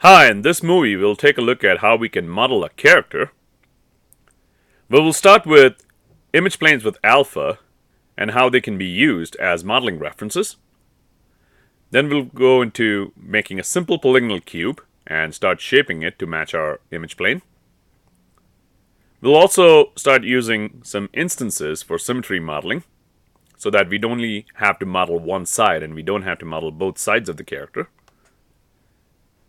Hi, in this movie we'll take a look at how we can model a character. We'll start with image planes with alpha and how they can be used as modeling references. Then we'll go into making a simple polygonal cube and start shaping it to match our image plane. We'll also start using some instances for symmetry modeling so that we don't only have to model one side and we don't have to model both sides of the character.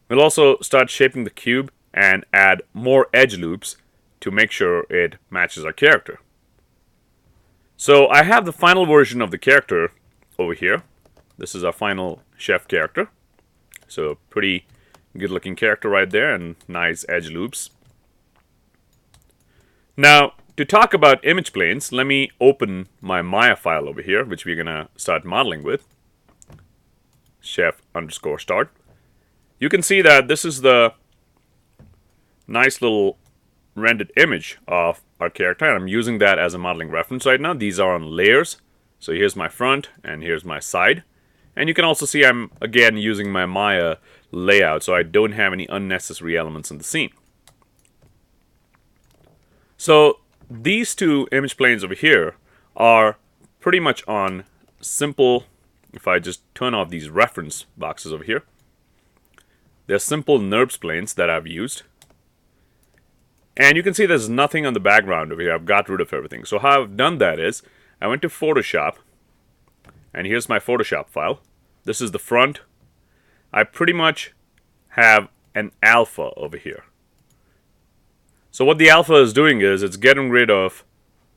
We'll also start shaping the cube and add more edge loops to make sure it matches our character. So I have the final version of the character over here. This is our final chef character. So pretty good looking character right there and nice edge loops. Now to talk about image planes, let me open my Maya file over here, which we're gonna start modeling with. Chef_start. You can see that this is the nice little rendered image of our character, and I'm using that as a modeling reference right now. These are on layers. So here's my front and here's my side. And you can also see I'm again using my Maya layout, so I don't have any unnecessary elements in the scene. So these two image planes over here are pretty much on simple, if I just turn off these reference boxes over here, they're simple NURBS planes that I've used. And you can see there's nothing on the background over here. I've got rid of everything. So how I've done that is I went to Photoshop, and here's my Photoshop file. This is the front. I pretty much have an alpha over here. So what the alpha is doing is it's getting rid of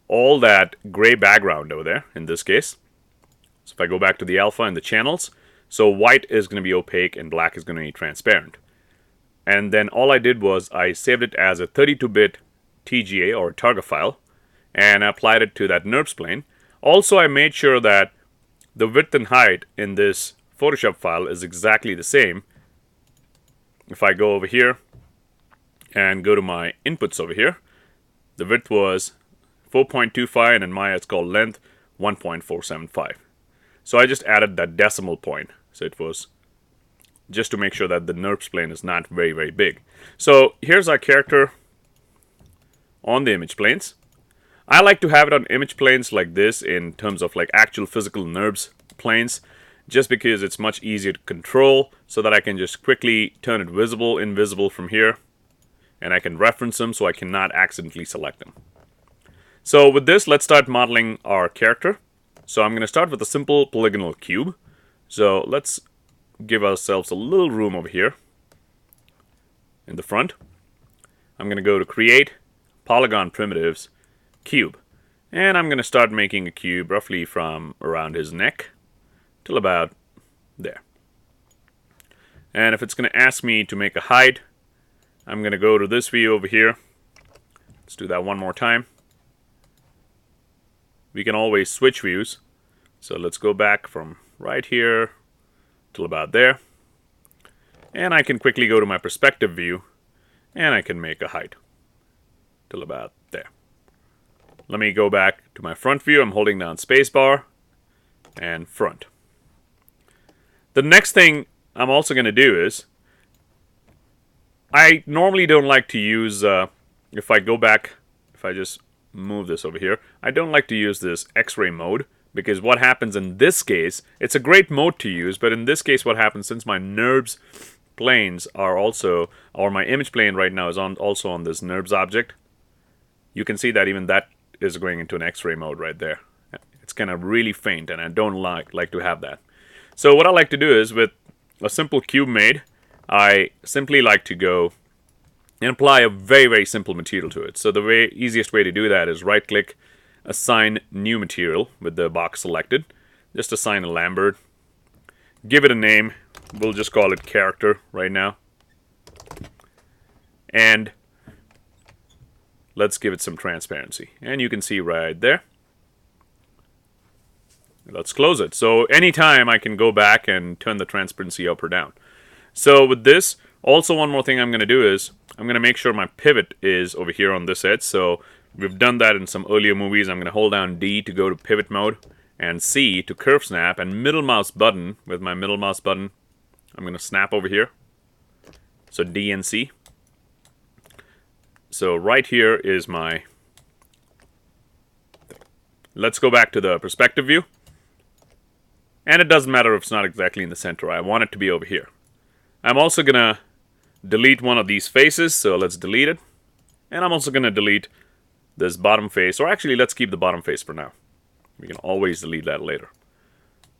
all that gray background over there in this case. So if I go back to the alpha and the channels, so white is going to be opaque and black is going to be transparent. And then all I did was I saved it as a 32-bit TGA or Targa file and I applied it to that NURBS plane. Also, I made sure that the width and height in this Photoshop file is exactly the same. If I go over here and go to my inputs over here, the width was 4.25 and in Maya it's called length 1.475. So I just added that decimal point. So it was just to make sure that the NURBS plane is not very, very big. So here's our character on the image planes. I like to have it on image planes like this in terms of like actual physical NURBS planes, just because it's much easier to control so that I can just quickly turn it visible, invisible from here, and I can reference them so I cannot accidentally select them. So with this, let's start modeling our character. So I'm going to start with a simple polygonal cube. So let's give ourselves a little room over here in the front. I'm going to go to Create, Polygon Primitives, Cube. And I'm going to start making a cube roughly from around his neck till about there. And if it's going to ask me to make a height, I'm going to go to this view over here. Let's do that one more time. We can always switch views. So let's go back from right here till about there. And I can quickly go to my perspective view and I can make a height till about there. Let me go back to my front view. I'm holding down spacebar and front. The next thing I'm also going to do is I normally don't like to use, if I go back, if I just move this over here, I don't like to use this X-ray mode. Because what happens in this case, it's a great mode to use, but in this case what happens, since my NURBS planes are also, or my image plane right now is also on this NURBS object, you can see that even that is going into an X-ray mode right there. It's kind of really faint and I don't like to have that. So what I like to do is with a simple cube made, I simply like to go and apply a very, very simple material to it. So the easiest way to do that is right click, assign new material with the box selected. Just assign a Lambert. Give it a name. We'll just call it character right now. And let's give it some transparency. And you can see right there. Let's close it. So anytime I can go back and turn the transparency up or down. So with this, also one more thing I'm going to do is I'm going to make sure my pivot is over here on this edge. So we've done that in some earlier movies. I'm going to hold down D to go to pivot mode and C to curve snap, and middle mouse button, with my middle mouse button, I'm going to snap over here. So D and C. So right here is my... Let's go back to the perspective view. And it doesn't matter if it's not exactly in the center. I want it to be over here. I'm also going to delete one of these faces. So let's delete it. And I'm also going to delete this bottom face. Or actually, let's keep the bottom face for now. We can always delete that later.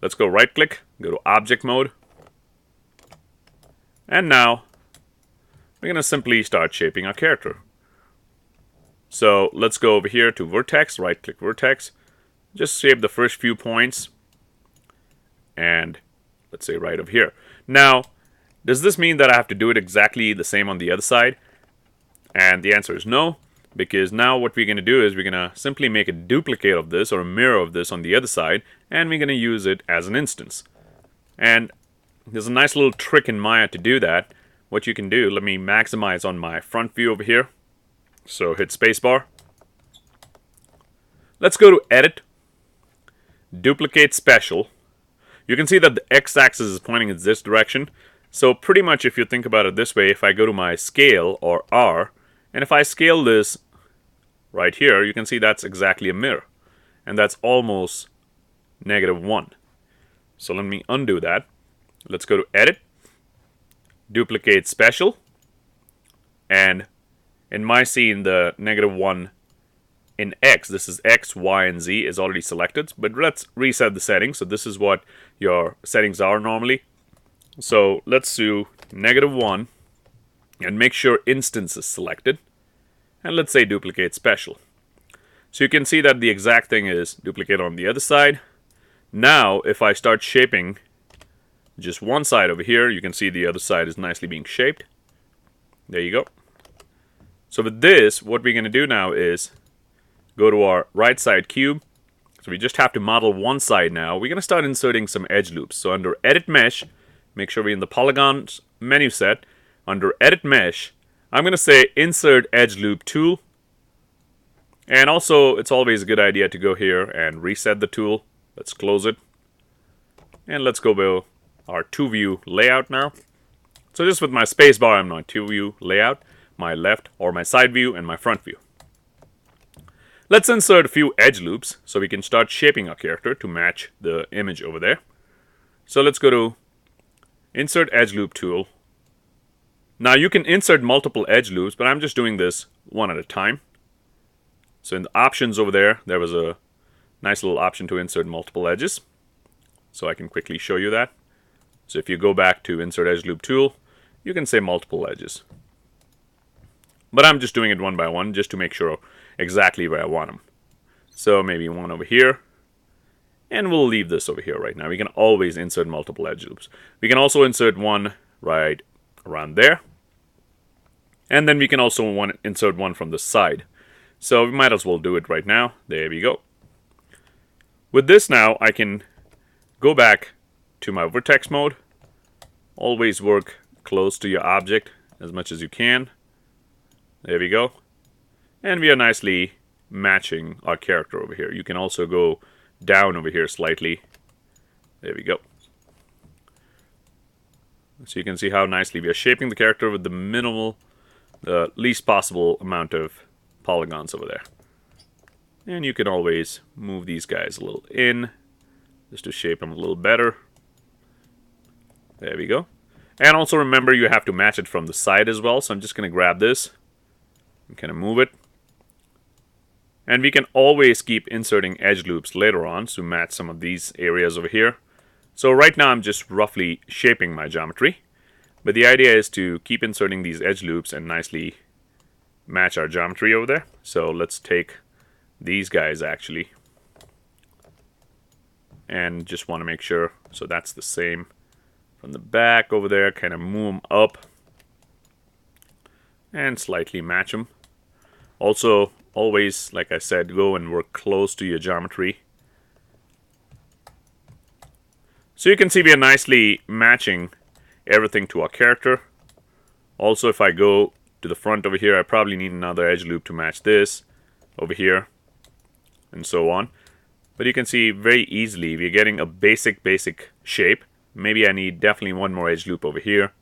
Let's go right click. Go to object mode. And now we're going to simply start shaping our character. So let's go over here to vertex. Right click vertex. Just shape the first few points. And let's say right over here. Now, does this mean that I have to do it exactly the same on the other side? And the answer is no, because now what we're going to do is we're going to simply make a duplicate of this or a mirror of this on the other side, and we're going to use it as an instance. And there's a nice little trick in Maya to do that. What you can do, let me maximize on my front view over here. So hit spacebar. Let's go to Edit, Duplicate Special. You can see that the x-axis is pointing in this direction. So pretty much if you think about it this way, if I go to my scale or R, and if I scale this right here, you can see that's exactly a mirror. And that's almost -1. So let me undo that. Let's go to Edit, Duplicate Special, and in my scene, the -1 in X, this is X, Y, and Z is already selected, but let's reset the settings. So this is what your settings are normally. So let's do -1 and make sure instance is selected. And let's say duplicate special. So you can see that the exact thing is duplicate on the other side. Now, if I start shaping just one side over here, you can see the other side is nicely being shaped. There you go. So with this, what we're going to do now is go to our right side cube. So we just have to model one side now. We're going to start inserting some edge loops. So under Edit Mesh, make sure we're in the Polygons menu set. Under Edit Mesh, I'm going to say Insert Edge Loop Tool. And also, it's always a good idea to go here and reset the tool. Let's close it. And let's go to our 2-view layout now. So just with my spacebar, I'm on 2-view layout. My left or my side view and my front view. Let's insert a few edge loops so we can start shaping our character to match the image over there. So let's go to Insert Edge Loop Tool. Now you can insert multiple edge loops, but I'm just doing this one at a time. So in the options over there, there was a nice little option to insert multiple edges. So I can quickly show you that. So if you go back to Insert Edge Loop Tool, you can say multiple edges. But I'm just doing it one by one just to make sure exactly where I want them. So maybe one over here. And we'll leave this over here right now. We can always insert multiple edge loops. We can also insert one right around there. And then we can also insert one from the side. So we might as well do it right now. There we go. With this now, I can go back to my vertex mode. Always work close to your object as much as you can. There we go. And we are nicely matching our character over here. You can also go down over here slightly. There we go. So you can see how nicely we are shaping the character with the least possible amount of polygons over there. And you can always move these guys a little in, just to shape them a little better. There we go. And also remember, you have to match it from the side as well. So I'm just going to grab this and kind of move it. And we can always keep inserting edge loops later on to match some of these areas over here. So right now I'm just roughly shaping my geometry. But the idea is to keep inserting these edge loops and nicely match our geometry over there. So let's take these guys actually. And just want to make sure. So that's the same from the back over there. Kind of move them up. And slightly match them. Also, always, like I said, go and work close to your geometry. So you can see we are nicely matching everything to our character. Also, if I go to the front over here, I probably need another edge loop to match this over here, and so on. But you can see very easily we're getting a basic shape. Maybe I need definitely one more edge loop over here.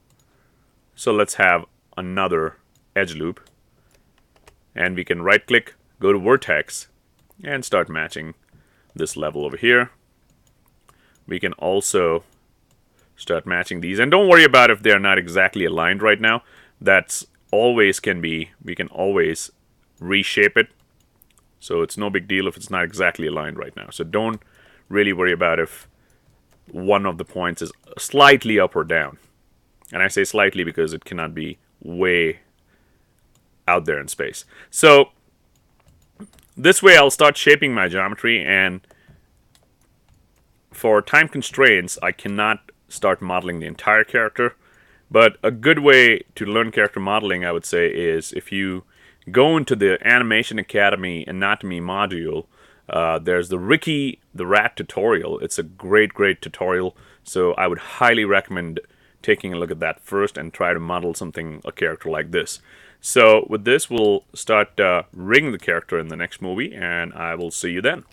So let's have another edge loop. And we can right click, go to vertex, and start matching this level over here. We can also start matching these. And don't worry about if they're not exactly aligned right now. That's always can be, we can always reshape it. So it's no big deal if it's not exactly aligned right now. So don't really worry about if one of the points is slightly up or down. And I say slightly because it cannot be way out there in space. So this way I'll start shaping my geometry, and for time constraints I cannot start modeling the entire character. But a good way to learn character modeling, I would say, is if you go into the Animation Academy Anatomy module, there's the Ricky the Rat tutorial. It's a great tutorial, so I would highly recommend taking a look at that first and try to model a character like this. So with this, we'll start rigging the character in the next movie, and I will see you then.